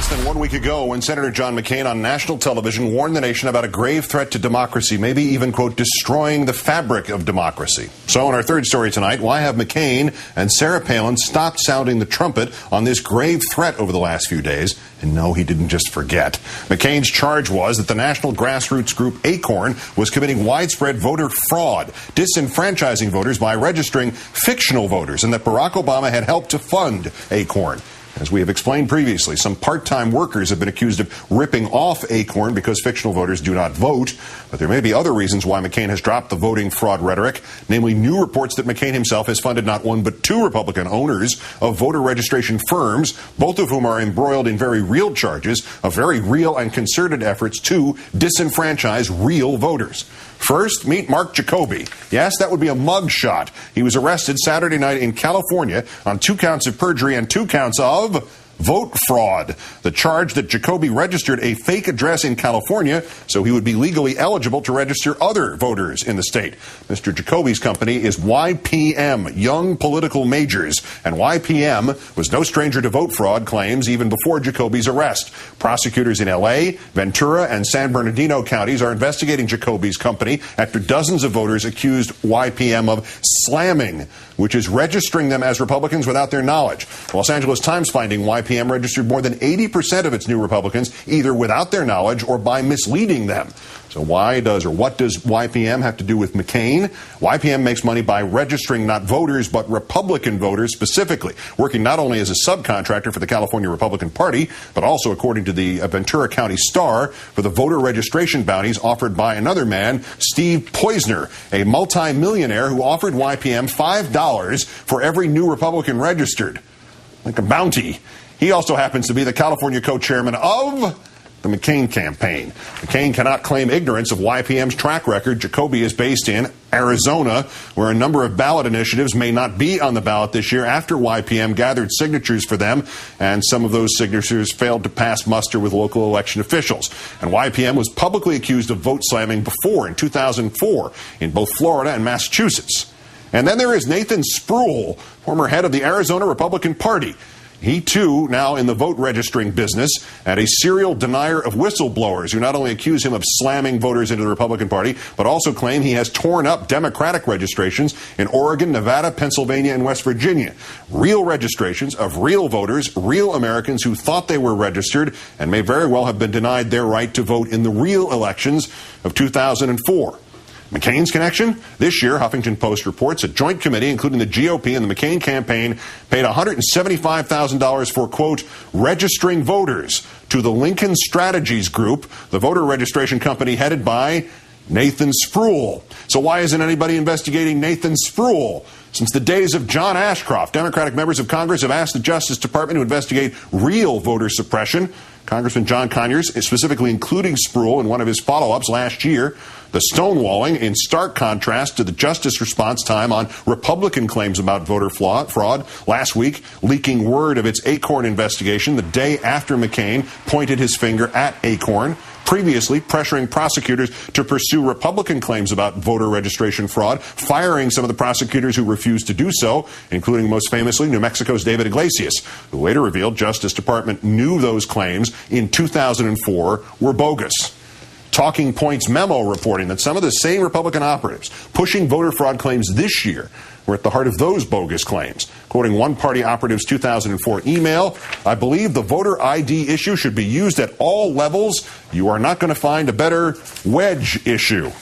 less than 1 week ago when Senator John McCain on national television warned the nation about a grave threat to democracy, maybe even, quote, destroying the fabric of democracy. So in our third story tonight, why have McCain and Sarah Palin stopped sounding the trumpet on this grave threat over the last few days? And no, he didn't just forget. McCain's charge was that the national grassroots group Acorn was committing widespread voter fraud, disenfranchising voters by registering fictional voters, and that Barack Obama had helped to fund Acorn. As we have explained previously, some part-time workers have been accused of ripping off Acorn because fictional voters do not vote. But there may be other reasons why McCain has dropped the voting fraud rhetoric, namely new reports that McCain himself has funded not one but two Republican owners of voter registration firms, both of whom are embroiled in very real charges of very real and concerted efforts to disenfranchise real voters. First, meet Mark Jacoby. Yes, that would be a mugshot. He was arrested Saturday night in California on 2 counts of perjury and 2 counts of vote fraud. The charge that Jacoby registered a fake address in California so he would be legally eligible to register other voters in the state. Mr. Jacoby's company is YPM, Young Political Majors, and YPM was no stranger to vote fraud claims even before Jacoby's arrest. Prosecutors in L.A., Ventura, and San Bernardino counties are investigating Jacoby's company after dozens of voters accused YPM of slamming, which is registering them as Republicans without their knowledge. The Los Angeles Times finding YPM registered more than 80% of its new Republicans either without their knowledge or by misleading them. So what does YPM have to do with McCain? YPM makes money by registering not voters but Republican voters specifically, working not only as a subcontractor for the California Republican Party, but also, according to the Ventura County Star, for the voter registration bounties offered by another man, Steve Poizner, a multimillionaire who offered YPM $5 for every new Republican registered. Like a bounty. He also happens to be the California co-chairman of the McCain campaign. McCain cannot claim ignorance of YPM's track record. Jacoby is based in Arizona, where a number of ballot initiatives may not be on the ballot this year after YPM gathered signatures for them, and some of those signatures failed to pass muster with local election officials. And YPM was publicly accused of vote slamming before in 2004 in both Florida and Massachusetts. And then there is Nathan Spruill, former head of the Arizona Republican Party. He, too, now in the vote registering business, and a serial denier of whistleblowers who not only accuse him of slamming voters into the Republican Party, but also claim he has torn up Democratic registrations in Oregon, Nevada, Pennsylvania, and West Virginia. Real registrations of real voters, real Americans who thought they were registered and may very well have been denied their right to vote in the real elections of 2004. McCain's connection? This year, Huffington Post reports a joint committee, including the GOP and the McCain campaign, paid $175,000 for, quote, registering voters to the Lincoln Strategies Group, the voter registration company headed by Nathan Spruill. So why isn't anybody investigating Nathan Spruill? Since the days of John Ashcroft, Democratic members of Congress have asked the Justice Department to investigate real voter suppression. Congressman John Conyers, specifically including Spruill in one of his follow-ups last year, the stonewalling in stark contrast to the Justice response time on Republican claims about voter fraud last week, leaking word of its Acorn investigation the day after McCain pointed his finger at Acorn, previously pressuring prosecutors to pursue Republican claims about voter registration fraud, firing some of the prosecutors who refused to do so, including most famously New Mexico's David Iglesias, who later revealed Justice Department knew those claims in 2004 were bogus. Talking Points memo reporting that some of the same Republican operatives pushing voter fraud claims this year were at the heart of those bogus claims. Quoting one party operative's 2004 email, I believe the voter ID issue should be used at all levels. You are not going to find a better wedge issue.